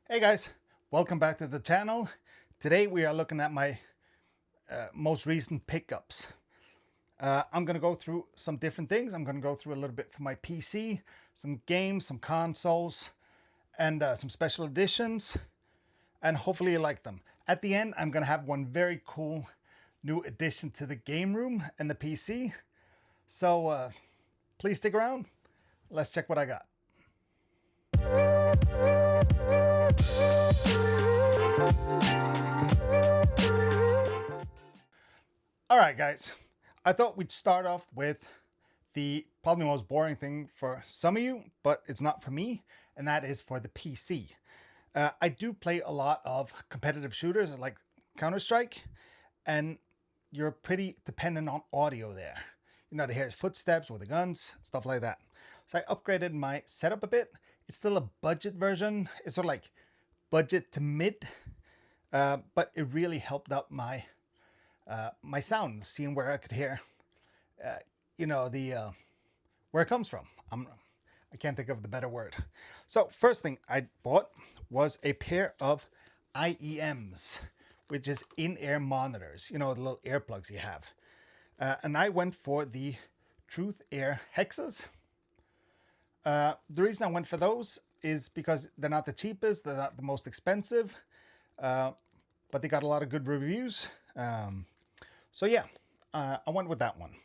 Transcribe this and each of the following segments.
Hey guys, welcome back to the channel. Today we are looking at my most recent pickups. I'm going to go through some different things. I'm going to go through a little bit for my PC, some games, some consoles, and some special editions, and hopefully you like them. At the end, I'm going to have one very cool new addition to the game room and the PC. So please stick around. Let's check what I got. All right, guys. I thought we'd start off with the probably most boring thing for some of you, but it's not for me, and that is for the PC. I do play a lot of competitive shooters like Counter-Strike, and you're pretty dependent on audio there. You know, to hear footsteps with the guns, stuff like that. So I upgraded my setup a bit. It's still a budget version. It's sort of like budget to mid, but it really helped up my my sound, seeing where I could hear, you know, the where it comes from. I can't think of the better word. So first thing I bought was a pair of IEMs, which is in-ear monitors. You know, the little earplugs you have. And I went for the Truth Air Hexas. The reason I went for those is because they're not the cheapest, they're not the most expensive, but they got a lot of good reviews. So yeah, I went with that one.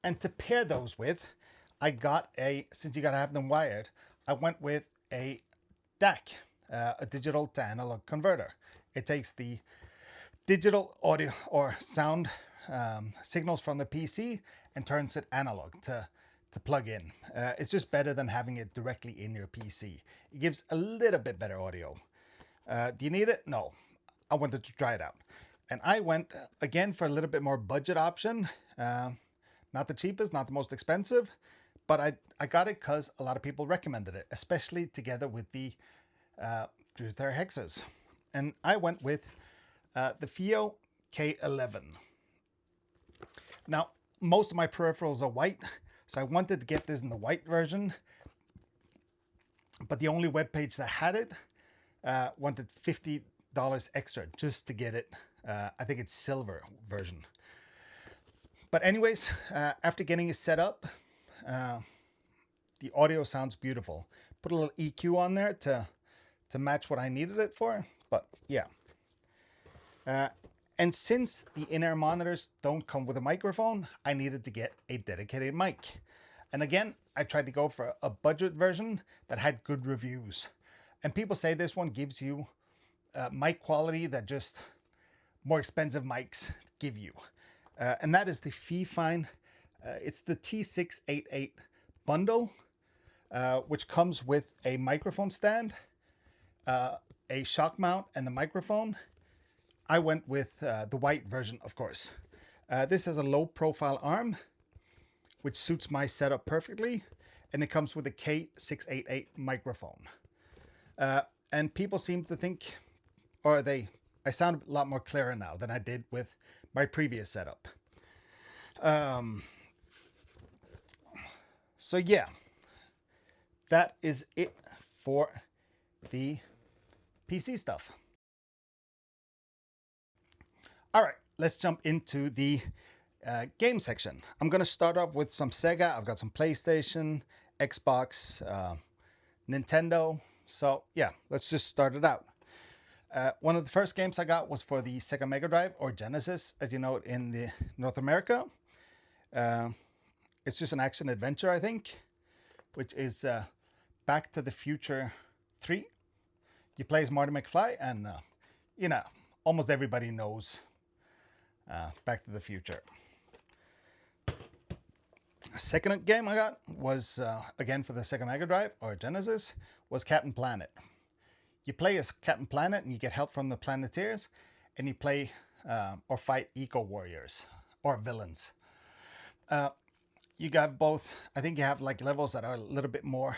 And to pair those with, I got since you gotta have them wired, I went with a DAC, a digital to analog converter. It takes the digital audio or sound signals from the PC and turns it analog to plug in. It's just better than having it directly in your PC. It gives a little bit better audio. Do you need it? No. I wanted to try it out. And I went, again, for a little bit more budget option. Not the cheapest, not the most expensive, but I got it because a lot of people recommended it, especially together with the Truth Air Hexas. And I went with the FIO K11. Now, most of my peripherals are white, so I wanted to get this in the white version, but the only webpage that had it wanted $50 extra just to get it. I think it's silver version. But anyways, after getting it set up, the audio sounds beautiful. Put a little EQ on there to match what I needed it for. But yeah. And since the in-ear monitors don't come with a microphone, I needed to get a dedicated mic. And again, I tried to go for a budget version that had good reviews. And people say this one gives you mic quality that just more expensive mics give you. And that is the Fifine. It's the T688 bundle, which comes with a microphone stand, a shock mount, and the microphone. I went with the white version, of course. This has a low profile arm, which suits my setup perfectly. And it comes with a K688 microphone. And people seem to think, or I sound a lot more clearer now than I did with my previous setup. So yeah, that is it for the PC stuff. All right, let's jump into the game section. I'm going to start off with some Sega. I've got some PlayStation, Xbox, Nintendo. So yeah, let's just start it out. One of the first games I got was for the Sega Mega Drive, or Genesis, as you know it in the North America. It's just an action adventure, I think, which is Back to the Future 3. You play as Marty McFly, and you know, almost everybody knows Back to the Future. A second game I got was, again for the Sega Mega Drive, or Genesis, was Captain Planet. You play as Captain Planet and you get help from the Planeteers, and you play or fight eco warriors or villains. You got both, I think you have like levels that are a little bit more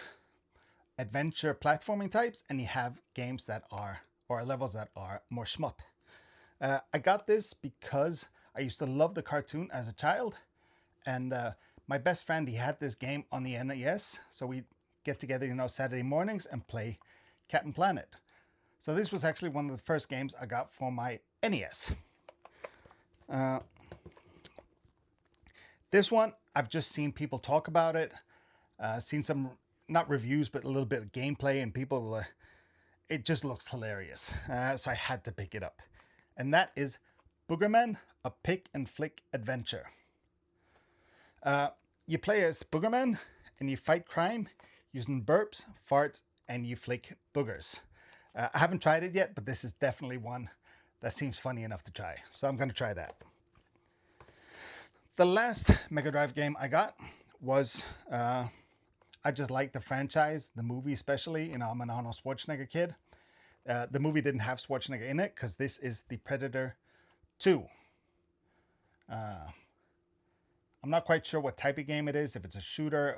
adventure platforming types, and you have games that are, or levels that are more shmup. I got this because I used to love the cartoon as a child, and my best friend, he had this game on the NES, so we'd get together, you know, Saturday mornings and play Captain Planet. So this was actually one of the first games I got for my NES. This one, I've just seen people talk about it, seen some, not reviews, but a little bit of gameplay, and people, it just looks hilarious. So I had to pick it up. And that is Boogerman, a pick and flick adventure. You play as Boogerman and you fight crime using burps, farts, and you flick boogers. I haven't tried it yet, but this is definitely one that seems funny enough to try. So I'm going to try that. The last Mega Drive game I got was, I just like the franchise, the movie especially. You know, I'm an Arnold Schwarzenegger kid. The movie didn't have Schwarzenegger in it because this is the Predator 2. I'm not quite sure what type of game it is, if it's a shooter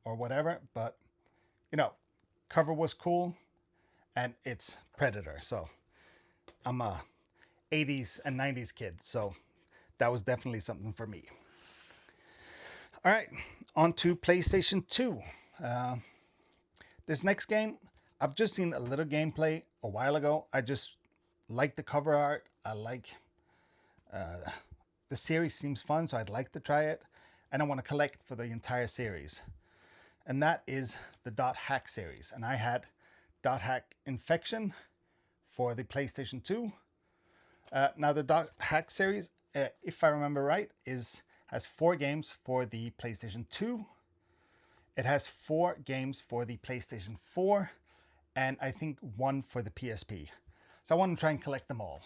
or whatever, but you know, cover was cool and it's Predator. So I'm a 80s and 90s kid, so that was definitely something for me. All right, on to PlayStation 2. This next game, I've just seen a little gameplay a while ago. I just like the cover art. I like the series seems fun, so I'd like to try it. And I want to collect for the entire series. And that is the Dot Hack series. And I had Dot Hack Infection for the PlayStation 2. Now the Dot Hack series, if I remember right, has 4 games for the PlayStation 2. It has 4 games for the PlayStation 4, and I think 1 for the PSP. So I want to try and collect them all.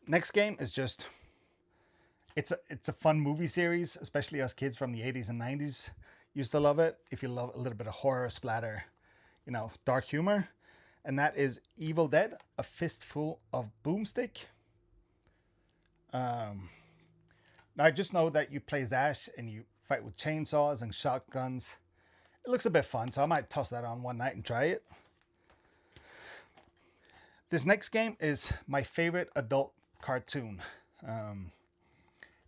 Next game is just, it's a fun movie series, especially us kids from the 80s and 90s used to love it. If you love a little bit of horror, splatter, you know, dark humor. And that is Evil Dead, A Fistful of Boomstick. Now I just know that you play as Ash and you fight with chainsaws and shotguns. It looks a bit fun, so I might toss that on one night and try it. This next game is my favorite adult cartoon.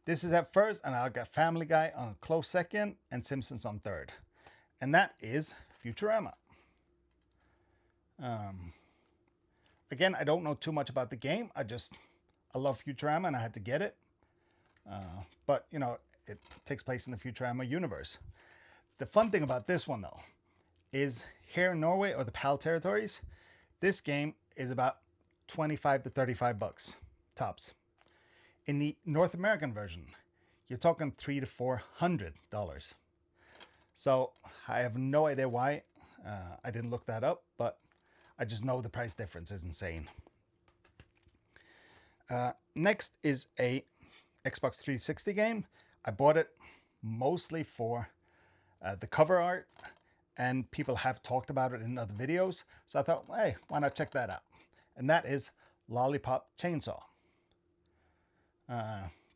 This is at first, and I'll get Family Guy on a close second and Simpsons on third. And that is Futurama. Again, I don't know too much about the game. I love Futurama and I had to get it. But, you know, it takes place in the Futurama universe. The fun thing about this one, though, is here in Norway or the PAL territories, this game is about 25 to 35 bucks, tops. In the North American version, you're talking $300 to $400. So I have no idea why. I didn't look that up, but I just know the price difference is insane. Next is a Xbox 360 game. I bought it mostly for the cover art, and people have talked about it in other videos. So I thought, hey, why not check that out? And that is Lollipop Chainsaw.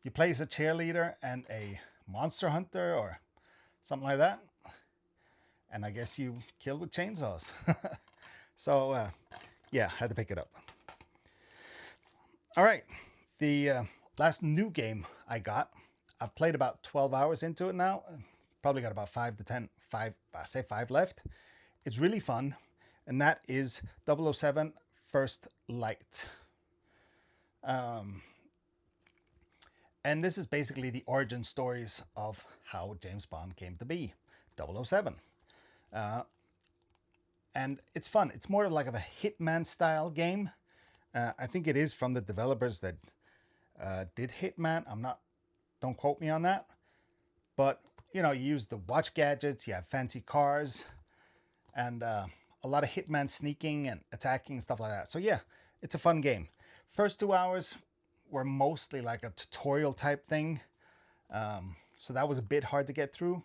You play as a cheerleader and a monster hunter or something like that. And I guess you kill with chainsaws. So, yeah, had to pick it up. All right, the last new game I got, I've played about 12 hours into it now. Probably got about 5 left. It's really fun, and that is 007 First Light. And this is basically the origin stories of how James Bond came to be, 007. And it's fun. It's more like of a Hitman style game. I think it is from the developers that did Hitman. Don't quote me on that. But, you know, you use the watch gadgets, you have fancy cars, and a lot of Hitman sneaking and attacking and stuff like that. So yeah, it's a fun game. First 2 hours were mostly like a tutorial type thing. So that was a bit hard to get through,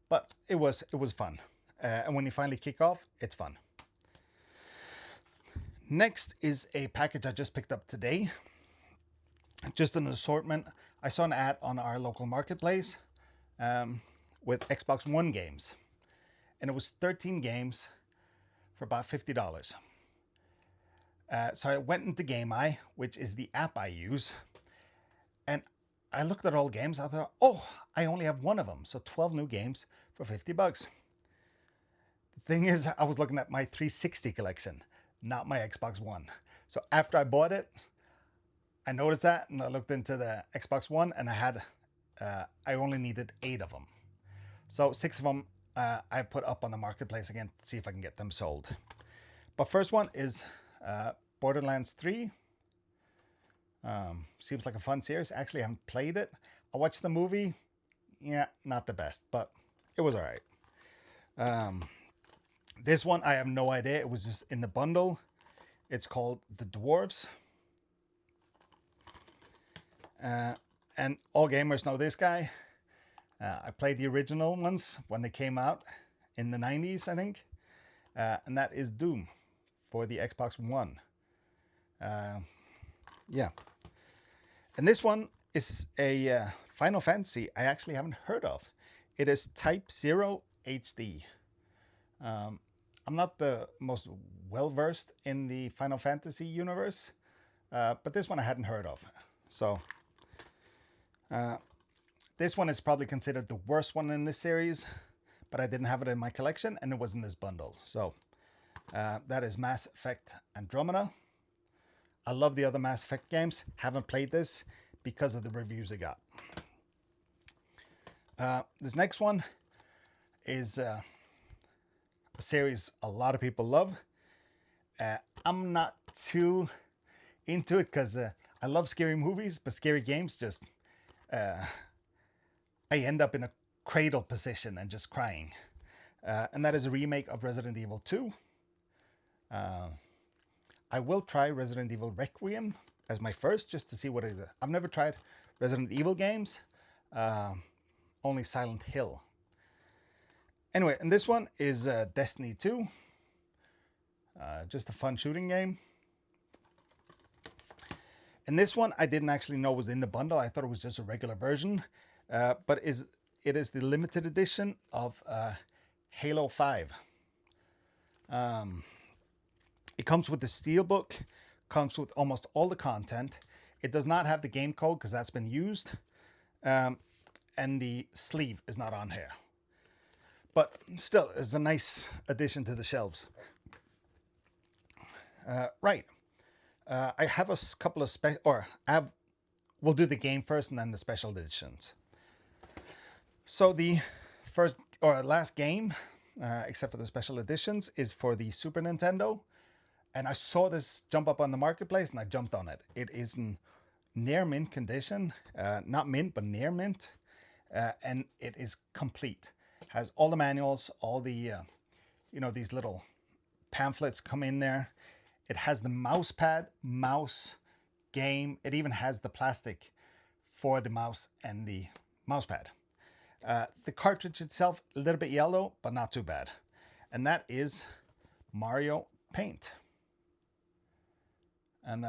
but it was fun. And when you finally kick off, it's fun. Next is a package I just picked up today. Just an assortment. I saw an ad on our local marketplace with Xbox One games. And it was 13 games for about $50. So I went into GameEye, which is the app I use. And I looked at all games. I thought, oh, I only have one of them. So 12 new games for $50. The thing is, I was looking at my 360 collection, not my Xbox One. So after I bought it, I noticed that, and I looked into the Xbox One, and I only needed 8 of them. So 6 of them I put up on the marketplace again to see if I can get them sold. But first one is Borderlands 3. Seems like a fun series. Actually, I haven't played it. I watched the movie. Yeah, not the best, but it was all right. This one, I have no idea. It was just in the bundle. It's called The Dwarves. And all gamers know this guy. I played the original ones when they came out in the 90s, I think. And that is Doom for the Xbox One. Yeah. And this one is a Final Fantasy I actually haven't heard of. It is Type 0 HD. I'm not the most well-versed in the Final Fantasy universe, but this one I hadn't heard of. So this one is probably considered the worst one in this series, but I didn't have it in my collection, and it was in this bundle. So that is Mass Effect Andromeda. I love the other Mass Effect games. Haven't played this because of the reviews I got. This next one is a series a lot of people love. I'm not too into it because I love scary movies, but scary games just... I end up in a cradle position and just crying. And that is a remake of Resident Evil 2. I will try Resident Evil Requiem as my first, just to see what it is. I've never tried Resident Evil games, only Silent Hill. Anyway, and this one is Destiny 2. Just a fun shooting game. And this one I didn't actually know was in the bundle. I thought it was just a regular version. But it is the limited edition of Halo 5. It comes with the steelbook, comes with almost all the content. It does not have the game code because that's been used. And the sleeve is not on here. But still, it's a nice addition to the shelves. Right. I have a couple of we'll do the game first and then the special editions. So the first or last game, except for the special editions, is for the Super Nintendo. And I saw this jump up on the marketplace and I jumped on it. It is in near mint condition, not mint, but near mint. And it is complete. Has all the manuals, all the, these little pamphlets come in there. It has the mouse pad, mouse, game. It even has the plastic for the mouse and the mouse pad. The cartridge itself, a little bit yellow, but not too bad. And that is Mario Paint. And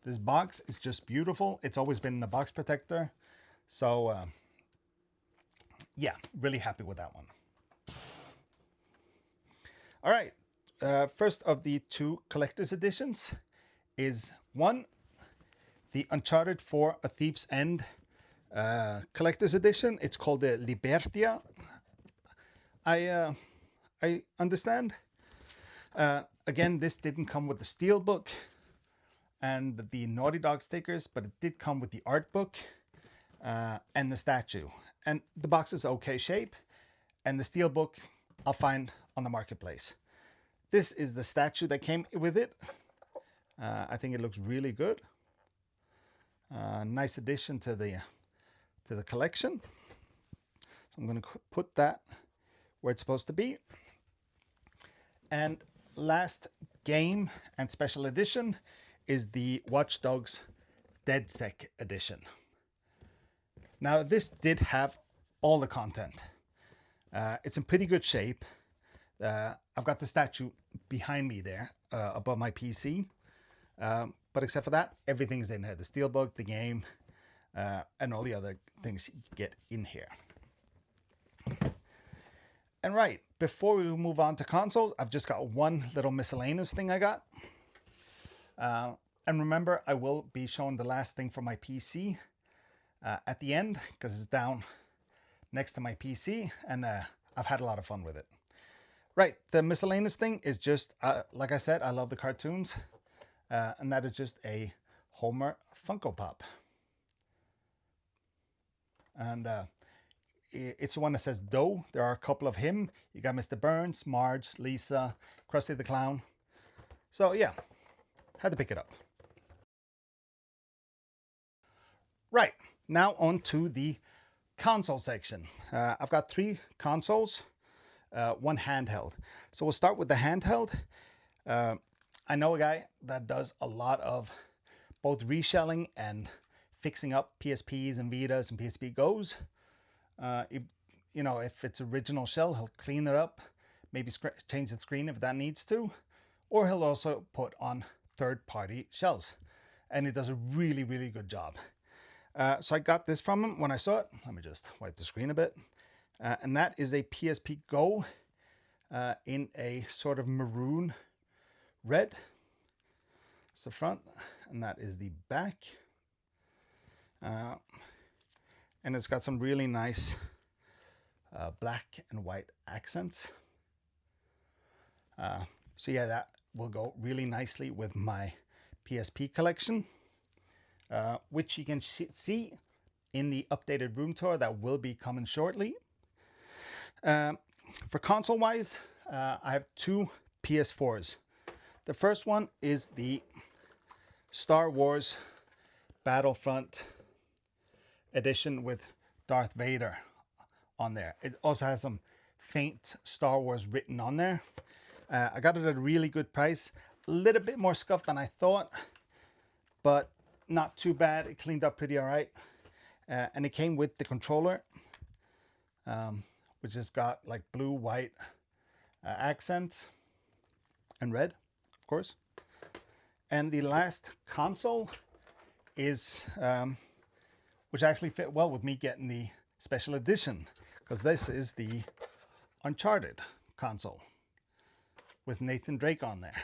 this box is just beautiful. It's always been in a box protector. So, yeah, really happy with that one. All right. First of the 2 collector's editions is one, the Uncharted 4 A Thief's End collector's edition. It's called the Libertia. I understand. Again, this didn't come with the steelbook and the Naughty Dog stickers, but it did come with the art book and the statue. And the box is okay shape, and the steelbook I'll find on the marketplace. This is the statue that came with it. I think it looks really good. Nice addition to the collection. So I'm going to put that where it's supposed to be. And last game and special edition is the Watch Dogs DedSec edition. Now this did have all the content. It's in pretty good shape. I've got the statue behind me there above my PC. But except for that, everything's in here. The steelbook, the game, and all the other things you get in here. And right, before we move on to consoles, I've just got one little miscellaneous thing I got. And remember, I will be showing the last thing for my PC at the end, because it's down next to my PC, and I've had a lot of fun with it. Right, the miscellaneous thing is just, like I said, I love the cartoons. And that is just a Homer Funko Pop. And it's the one that says Doe. There are a couple of him. You got Mr. Burns, Marge, Lisa, Krusty the Clown. So yeah, had to pick it up. Right, now on to the console section. I've got 3 consoles, 1 handheld. So we'll start with the handheld. I know a guy that does a lot of both reshelling and fixing up PSPs and Vitas and PSP Go's. You know, if it's original shell, he'll clean it up, maybe change the screen if that needs to, or he'll also put on third-party shells, and he does a really, really good job. So I got this from him when I saw it. Let me just wipe the screen a bit. And that is a PSP Go in a sort of maroon red. It's the front, and that is the back. And it's got some really nice black and white accents. So yeah, that will go really nicely with my PSP collection, which you can see in the updated room tour that will be coming shortly. For console wise, I have 2 PS4s. The first one is the Star Wars Battlefront edition with Darth Vader on there. It also has some faint Star Wars written on there. I got it at a really good price. A little bit more scuffed than I thought, but not too bad. It cleaned up pretty all right. And it came with the controller, which has got like blue, white accents and red, of course. And the last console is, which actually fit well with me getting the special edition, because this is the Uncharted console with Nathan Drake on there.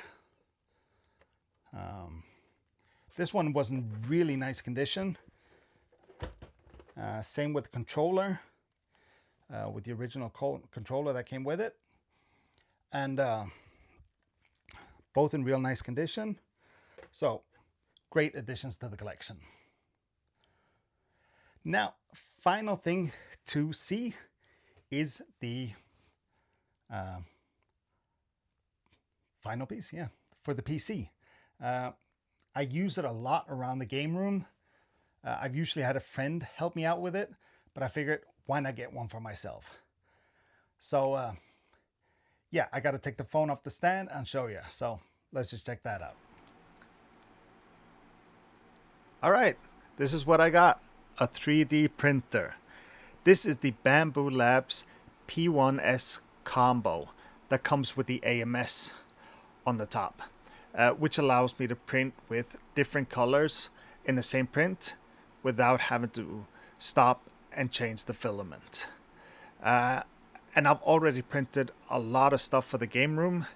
This one was in really nice condition. Same with the controller, with the original controller that came with it. And both in real nice condition. So, great additions to the collection. Now, final thing to see is the final piece, yeah, for the PC. I use it a lot around the game room. I've usually had a friend help me out with it, but I figured, why not get one for myself? So, yeah, I got to take the phone off the stand and show you. So, let's just check that out. All right, this is what I got. A 3D printer. This is the Bamboo Labs P1S combo that comes with the AMS on the top, which allows me to print with different colors in the same print without having to stop and change the filament. And I've already printed a lot of stuff for the game room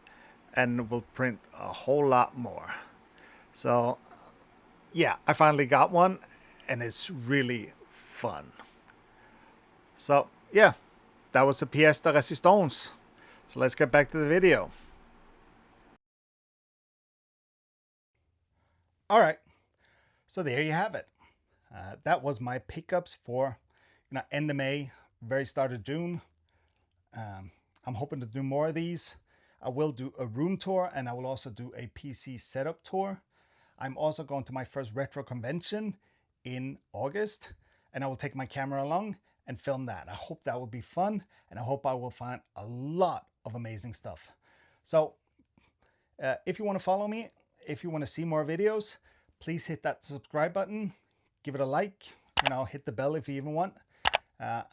and will print a whole lot more. So yeah, I finally got one and it's really fun. So yeah, that was a pièce de résistance. So let's get back to the video. All right, so there you have it. That was my pickups for end of May, very start of June. I'm hoping to do more of these. I will do a room tour and I will also do a PC setup tour. I'm also going to my first retro convention in August and I will take my camera along and film that. I hope that will be fun and I hope I will find a lot of amazing stuff. So if you want to follow me, if you want to see more videos, please hit that subscribe button, give it a like, hit the bell if you even want. I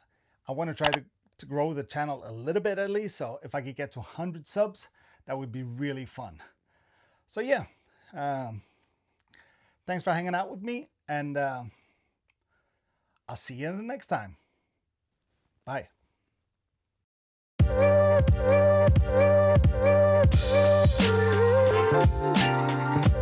want to try to grow the channel a little bit at least, so if I could get to 100 subs, that would be really fun. So yeah, thanks for hanging out with me, and I'll see you in the next time. Bye.